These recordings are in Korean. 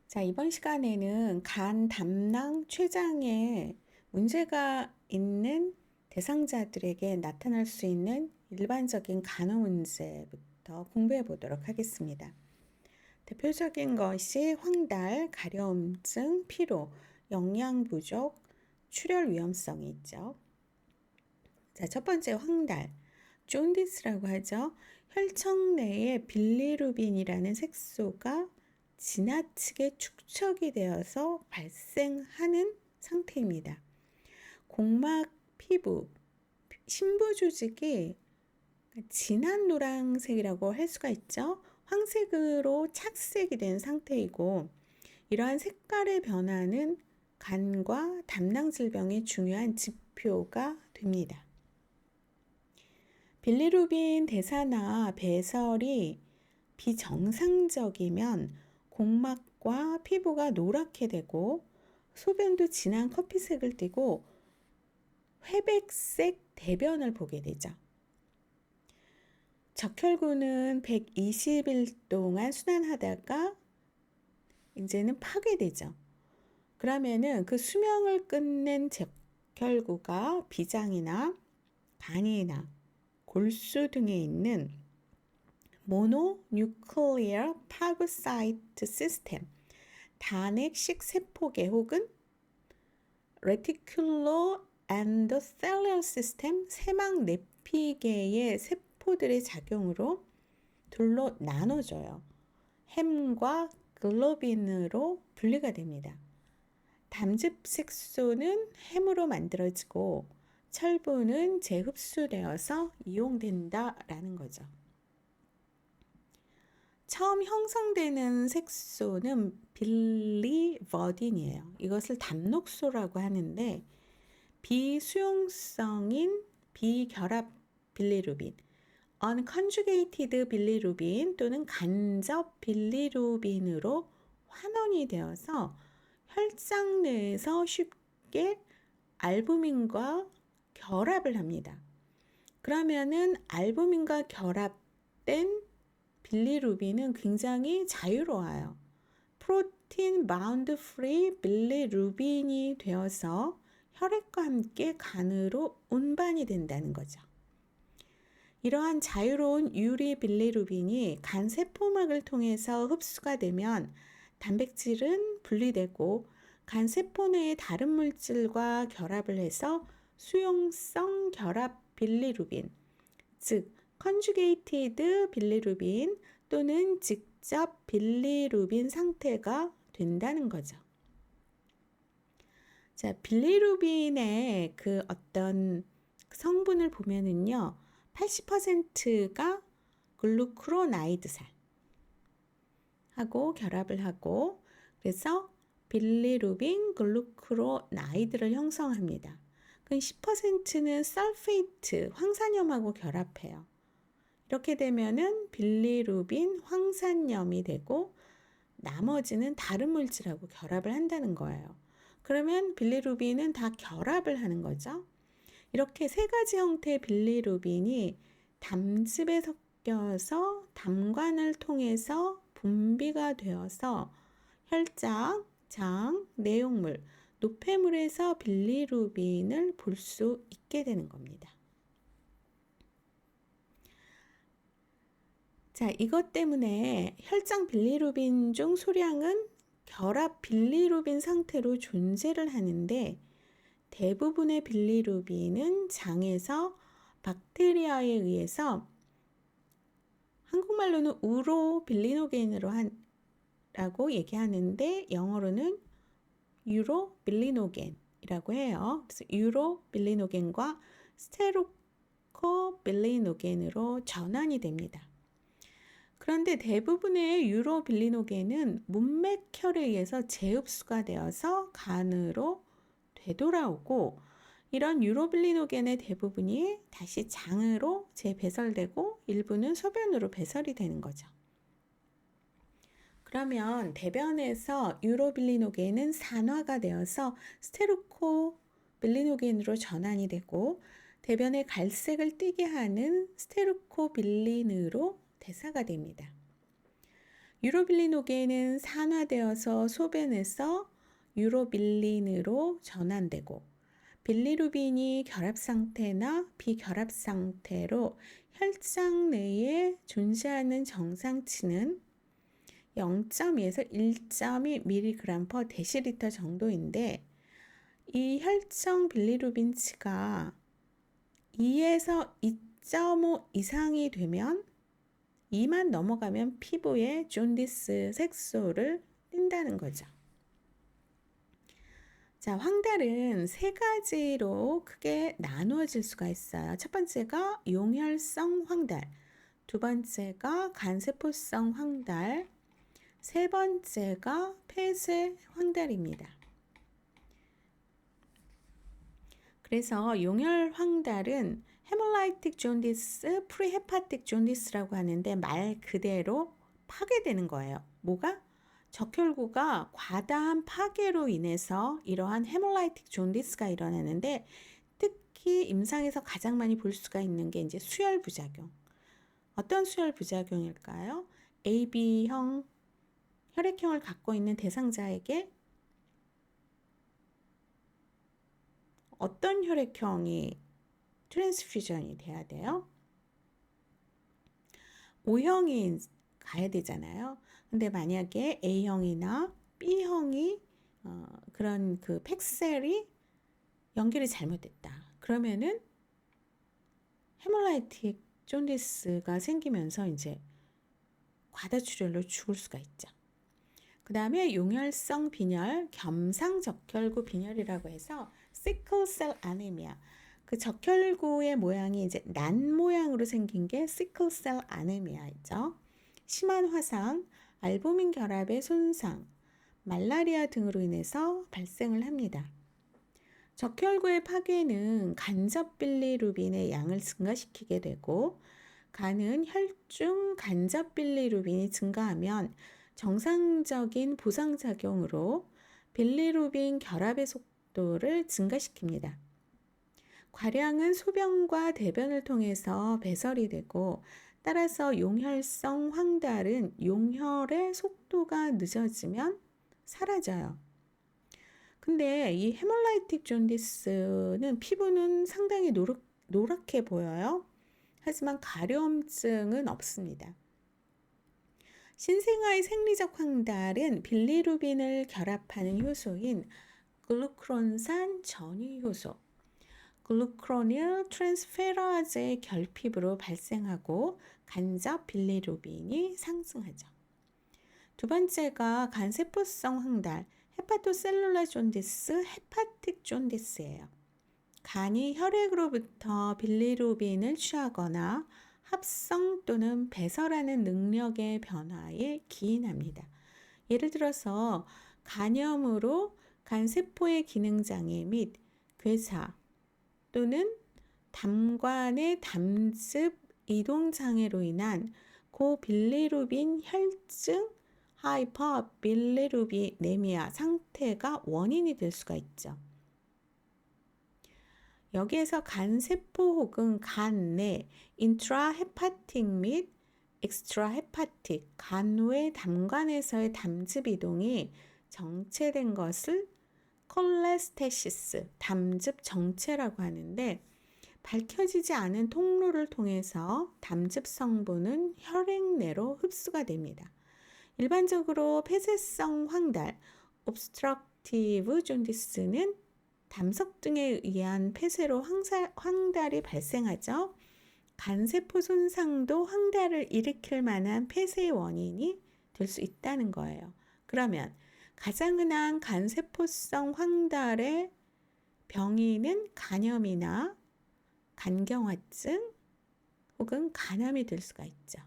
자, 이번 시간에는 간 담낭 췌장에 문제가 있는 대상자들에게 나타날 수 있는 일반적인 간호 문제부터 공부해 보도록 하겠습니다. 대표적인 것이 황달, 가려움증, 피로, 영양 부족, 출혈 위험성이 있죠. 자, 첫 번째 황달, 존디스라고 하죠. 혈청 내에 빌리루빈이라는 색소가 지나치게 축적이 되어서 발생하는 상태입니다. 공막, 피부, 심부 조직이 진한 노란색이라고 할 수가 있죠. 황색으로 착색이 된 상태이고, 이러한 색깔의 변화는 간과 담낭 질병의 중요한 지표가 됩니다. 빌리루빈 대사나 배설이 비정상적이면 공막과 피부가 노랗게 되고 소변도 진한 커피색을 띠고 회백색 대변을 보게 되죠. 적혈구는 120일 동안 순환하다가 이제는 파괴되죠. 그러면은 그 수명을 끝낸 적혈구가 비장이나 간이나 골수 등에 있는 모노뉴클리어 파고사이트 시스템, 단핵식 세포계 혹은 레티큘로 엔도셀룰 시스템, 세막 내피계의 세포들의 작용으로 둘로 나눠져요. 햄과 글로빈으로 분리가 됩니다. 담즙색소는 햄으로 만들어지고 철분은 재흡수되어서 이용된다라는 거죠. 처음 형성되는 색소는 빌리버딘이에요. 이것을 담록소라고 하는데 비수용성인 비결합 빌리루빈, unconjugated 빌리루빈 또는 간접 빌리루빈으로 환원이 되어서 혈장 내에서 쉽게 알부민과 결합을 합니다. 그러면은 알부민과 결합된 빌리루빈은 굉장히 자유로워요. 프로틴 바운드 프리 빌리루빈이 되어서 혈액과 함께 간으로 운반이 된다는 거죠. 이러한 자유로운 유리 빌리루빈이 간 세포막을 통해서 흡수가 되면 단백질은 분리되고 간 세포 내의 다른 물질과 결합을 해서 수용성 결합 빌리루빈, 즉 컨주게이티드 빌리루빈 또는 직접 빌리루빈 상태가 된다는 거죠. 자, 빌리루빈의 그 어떤 성분을 보면은요, 80%가 글루크로나이드산 하고 결합을 하고 그래서 빌리루빈 글루크로나이드를 형성합니다. 그 10%는 설페이트, 황산염하고 결합해요. 이렇게 되면은 빌리루빈 황산염이 되고 나머지는 다른 물질하고 결합을 한다는 거예요. 그러면 빌리루빈은 다 결합을 하는 거죠. 이렇게 세 가지 형태의 빌리루빈이 담즙에 섞여서 담관을 통해서 분비가 되어서 혈장, 장, 내용물, 노폐물에서 빌리루빈을 볼 수 있게 되는 겁니다. 자, 이것 때문에 혈장 빌리루빈 중 소량은 결합 빌리루빈 상태로 존재를 하는데 대부분의 빌리루빈은 장에서 박테리아에 의해서 한국말로는 우로빌리노겐으로 라고 얘기하는데 영어로는 유로빌리노겐이라고 해요. 그래서 유로빌리노겐과 스테로코빌리노겐으로 전환이 됩니다. 그런데 대부분의 유로빌리노겐은 문맥혈에 의해서 재흡수가 되어서 간으로 되돌아오고 이런 유로빌리노겐의 대부분이 다시 장으로 재배설되고 일부는 소변으로 배설이 되는 거죠. 그러면 대변에서 유로빌리노겐은 산화가 되어서 스테로코빌리노겐으로 전환이 되고 대변의 갈색을 띠게 하는 스테로코빌린으로 대사가 됩니다. 유로빌리노게인은 산화되어서 소변에서 유로빌린으로 전환되고 빌리루빈이 결합 상태나 비결합 상태로 혈장 내에 존재하는 정상치는 0.2에서 1.2mg/dL 정도인데 이 혈청 빌리루빈치가 2에서 2.5 이상이 되면 2만 넘어가면 피부에 존디스 색소를 띈다는 거죠. 자, 황달은 세 가지로 크게 나누어질 수가 있어요. 첫 번째가 용혈성 황달, 두 번째가 간세포성 황달, 세 번째가 폐쇄 황달입니다. 그래서 용혈 황달은 헤몰라이틱 존디스, 프리헤파틱 존디스라고 하는데 말 그대로 파괴되는 거예요. 뭐가? 적혈구가 과다한 파괴로 인해서 이러한 헤몰라이틱 존디스가 일어나는데 특히 임상에서 가장 많이 볼 수가 있는 게 이제 수혈 부작용. 어떤 수혈 부작용일까요? AB형 혈액형을 갖고 있는 대상자에게 어떤 혈액형이 트랜스퓨전이 돼야 돼요? O형이 가야 되잖아요. 근데 만약에 A형이나 B형이 그런 그 팩셀이 연결이 잘못됐다. 그러면은 헤몰라이틱 존디스가 생기면서 이제 과다출혈로 죽을 수가 있죠. 그 다음에 용혈성 빈혈, 겸상적혈구 빈혈이라고 해서 시클셀 아네미아. 그 적혈구의 모양이 이제 난 모양으로 생긴 게 시클셀 아네미아이죠. 심한 화상, 알부민 결합의 손상, 말라리아 등으로 인해서 발생을 합니다. 적혈구의 파괴는 간접 빌리루빈의 양을 증가시키게 되고 간은 혈중 간접 빌리루빈이 증가하면 정상적인 보상작용으로 빌리루빈 결합의 속도를 증가시킵니다. 괄량은 소변과 대변을 통해서 배설이 되고 따라서 용혈성 황달은 용혈의 속도가 늦어지면 사라져요. 근데 이 헤몰라이틱 존디스는 피부는 상당히 노랗게 보여요. 하지만 가려움증은 없습니다. 신생아의 생리적 황달은 빌리루빈을 결합하는 효소인 글루크론산 전이 효소, 글루크로닐 트랜스페라즈의 결핍으로 발생하고 간접 빌리루빈이 상승하죠. 두 번째가 간세포성 황달, 헤파토셀룰라 존디스, 헤파틱 존디스예요. 간이 혈액으로부터 빌리루빈을 취하거나 합성 또는 배설하는 능력의 변화에 기인합니다. 예를 들어서 간염으로 간세포의 기능장애 및 괴사 또는 담관의 담즙 이동장애로 인한 고빌리루빈 혈증 하이퍼빌리루비네미아 상태가 원인이 될 수가 있죠. 여기에서 간세포 혹은 간 내 인트라헤파틱 및 엑스트라헤파틱 간외 담관에서의 담즙 이동이 정체된 것을 콜레스테시스, 담즙 정체라고 하는데 밝혀지지 않은 통로를 통해서 담즙 성분은 혈액 내로 흡수가 됩니다. 일반적으로 폐쇄성 황달, obstructive jaundice는 담석 등에 의한 폐쇄로 황달이 발생하죠. 간세포 손상도 황달을 일으킬 만한 폐쇄의 원인이 될 수 있다는 거예요. 그러면 가장 흔한 간세포성 황달의 병인은 간염이나 간경화증 혹은 간암이 될 수가 있죠.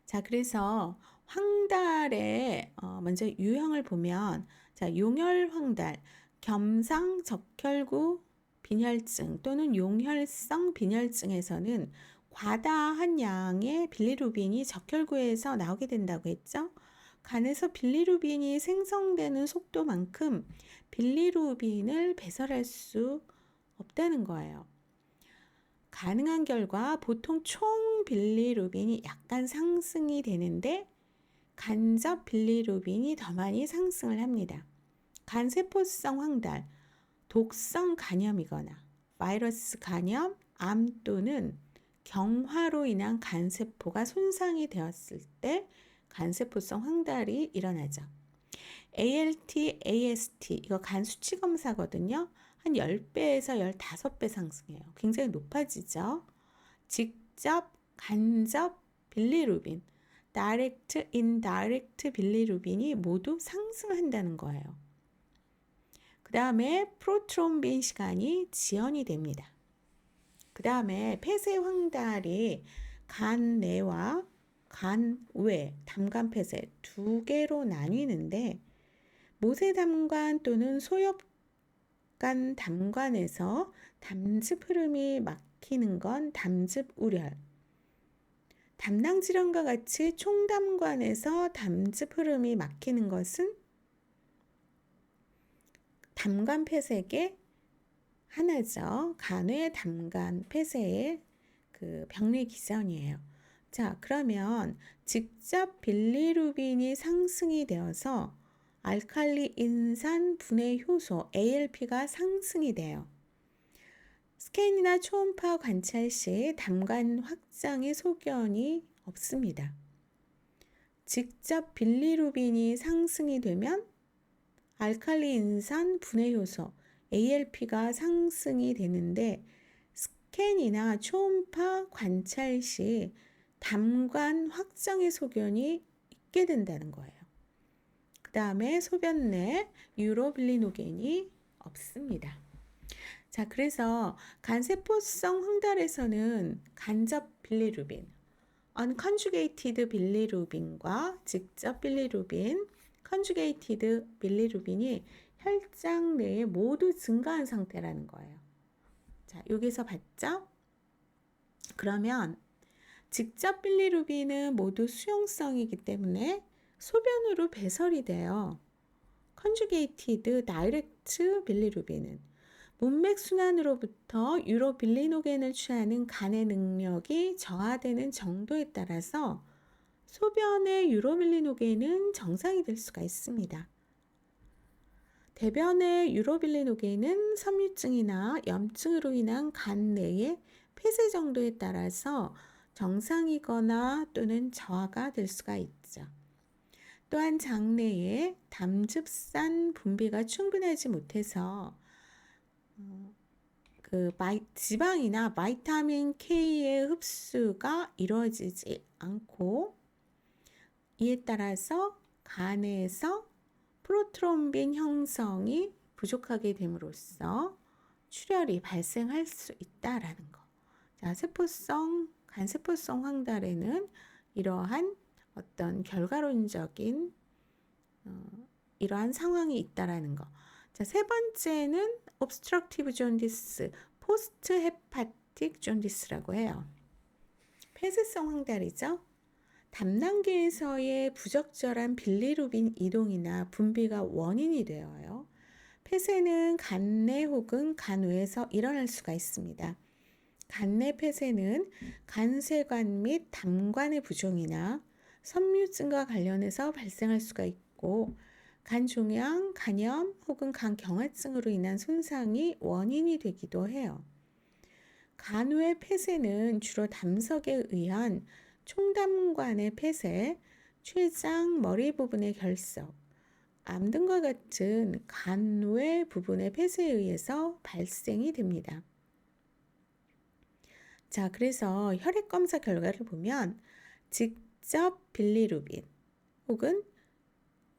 자, 그래서 황달의 먼저 유형을 보면 자, 용혈 황달, 겸상 적혈구 빈혈증 또는 용혈성 빈혈증에서는 과다한 양의 빌리루빈이 적혈구에서 나오게 된다고 했죠. 간에서 빌리루빈이 생성되는 속도만큼 빌리루빈을 배설할 수 없다는 거예요. 가능한 결과 보통 총 빌리루빈이 약간 상승이 되는데 간접 빌리루빈이 더 많이 상승을 합니다. 간세포성 황달, 독성 간염이거나 바이러스 간염, 암 또는 경화로 인한 간세포가 손상이 되었을 때 간세포성 황달이 일어나죠. ALT, AST 이거 간 수치 검사거든요. 한 10배에서 15배 상승해요. 굉장히 높아지죠. 직접, 간접 빌리루빈, direct, indirect 빌리루빈이 모두 상승한다는 거예요. 그 다음에 프로트롬빈 시간이 지연이 됩니다. 그 다음에 폐쇄 황달이 간 내와 간 외, 담관 폐쇄 두 개로 나뉘는데 모세담관 또는 소엽간 담관에서 담즙 흐름이 막히는 건 담즙 우렬, 담낭질환과 같이 총담관에서 담즙 흐름이 막히는 것은 담관 폐쇄의 하나죠. 간외 담관 폐쇄의 그 병리 기전이에요. 자, 그러면 직접 빌리루빈이 상승이 되어서 알칼리 인산 분해 효소 ALP가 상승이 돼요. 스캔이나 초음파 관찰 시 담관 확장의 소견이 없습니다. 직접 빌리루빈이 상승이 되면 알칼리 인산 분해 효소 ALP가 상승이 되는데 스캔이나 초음파 관찰 시 담관 확장의 소견이 있게 된다는 거예요. 그 다음에 소변 내 유로빌리노겐이 없습니다. 자, 그래서 간세포성 황달에서는 간접 빌리루빈, unconjugated 빌리루빈과 직접 빌리루빈, conjugated 빌리루빈이 혈장 내에 모두 증가한 상태라는 거예요. 자, 여기서 봤죠? 그러면 직접 빌리루빈은 모두 수용성이기 때문에 소변으로 배설이 돼요. conjugated direct 빌리루빈은 문맥순환으로부터 유로빌리노겐을 취하는 간의 능력이 저하되는 정도에 따라서 소변의 유로빌리노겐은 정상이 될 수가 있습니다. 대변의 유로빌리노겐은 섬유증이나 염증으로 인한 간 내의 폐쇄 정도에 따라서 정상이거나 또는 저하가 될 수가 있죠. 또한 장내에 담즙산 분비가 충분하지 못해서 지방이나 바이타민 K의 흡수가 이루어지지 않고 이에 따라서 간에서 프로트롬빈 형성이 부족하게 됨으로써 출혈이 발생할 수 있다라는 거. 자, 간세포성 황달에는 이러한 어떤 결과론적인 이러한 상황이 있다라는 거. 자, 세 번째는 obstructive jaundice, post hepatic jaundice라고 해요. 폐쇄성 황달이죠. 담낭계에서의 부적절한 빌리루빈 이동이나 분비가 원인이 되어요. 폐쇄는 간내 혹은 간외에서 일어날 수가 있습니다. 간내 폐쇄는 간세관 및 담관의 부종이나 섬유증과 관련해서 발생할 수가 있고 간종양, 간염 혹은 간경화증으로 인한 손상이 원인이 되기도 해요. 간외 폐쇄는 주로 담석에 의한 총담관의 폐쇄, 췌장, 머리 부분의 결석, 암 등과 같은 간외 부분의 폐쇄에 의해서 발생이 됩니다. 자, 그래서 혈액 검사 결과를 보면 직접 빌리루빈 혹은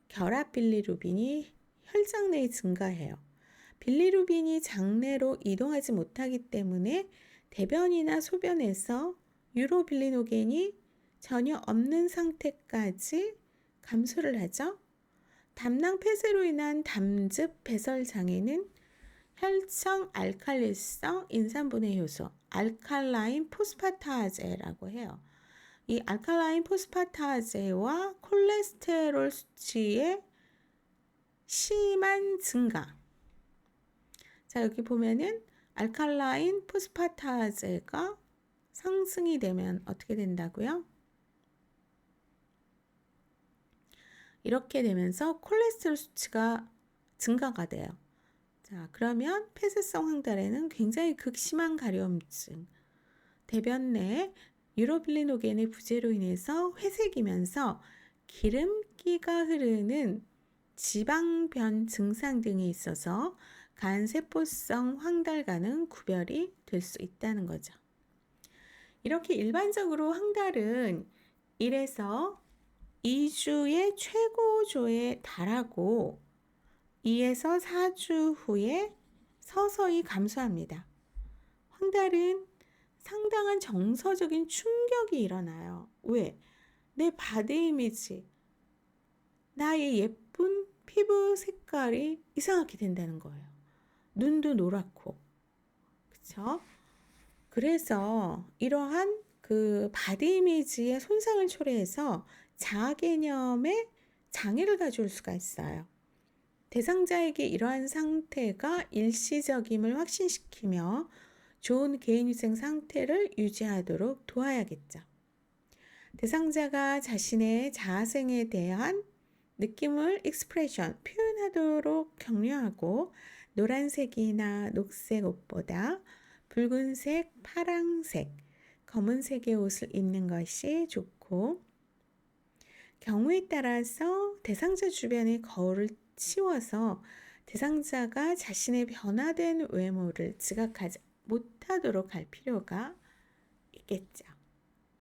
결합 빌리루빈이 혈장 내에 증가해요. 빌리루빈이 장내로 이동하지 못하기 때문에 대변이나 소변에서 유로빌리노겐이 전혀 없는 상태까지 감소를 하죠. 담낭 폐쇄로 인한 담즙 배설 장애는 혈청 알칼리성 인산분해 효소, 알칼라인 포스파타제라고 해요. 이 알칼라인 포스파타제와 콜레스테롤 수치의 심한 증가. 자, 여기 보면은 알칼라인 포스파타제가 상승이 되면 어떻게 된다고요? 이렇게 되면서 콜레스테롤 수치가 증가가 돼요. 자, 그러면 폐쇄성 황달에는 굉장히 극심한 가려움증, 대변 내 유로빌리노겐의 부재로 인해서 회색이면서 기름기가 흐르는 지방변 증상 등이 있어서 간세포성 황달과는 구별이 될 수 있다는 거죠. 이렇게 일반적으로 황달은 1에서 2주의 최고조에 달하고 2에서 4주 후에 서서히 감소합니다. 황달은 상당한 정서적인 충격이 일어나요. 왜? 내 바디 이미지, 나의 예쁜 피부 색깔이 이상하게 된다는 거예요. 눈도 노랗고, 그쵸? 그래서 이러한 그 바디 이미지의 손상을 초래해서 자아 개념에 장애를 가져올 수가 있어요. 대상자에게 이러한 상태가 일시적임을 확신시키며 좋은 개인위생 상태를 유지하도록 도와야겠죠. 대상자가 자신의 자아생에 대한 느낌을 익스프레션, 표현하도록 격려하고 노란색이나 녹색 옷보다 붉은색, 파랑색, 검은색의 옷을 입는 것이 좋고 경우에 따라서 대상자 주변의 거울을 치워서 대상자가 자신의 변화된 외모를 지각하지 못하도록 할 필요가 있겠죠.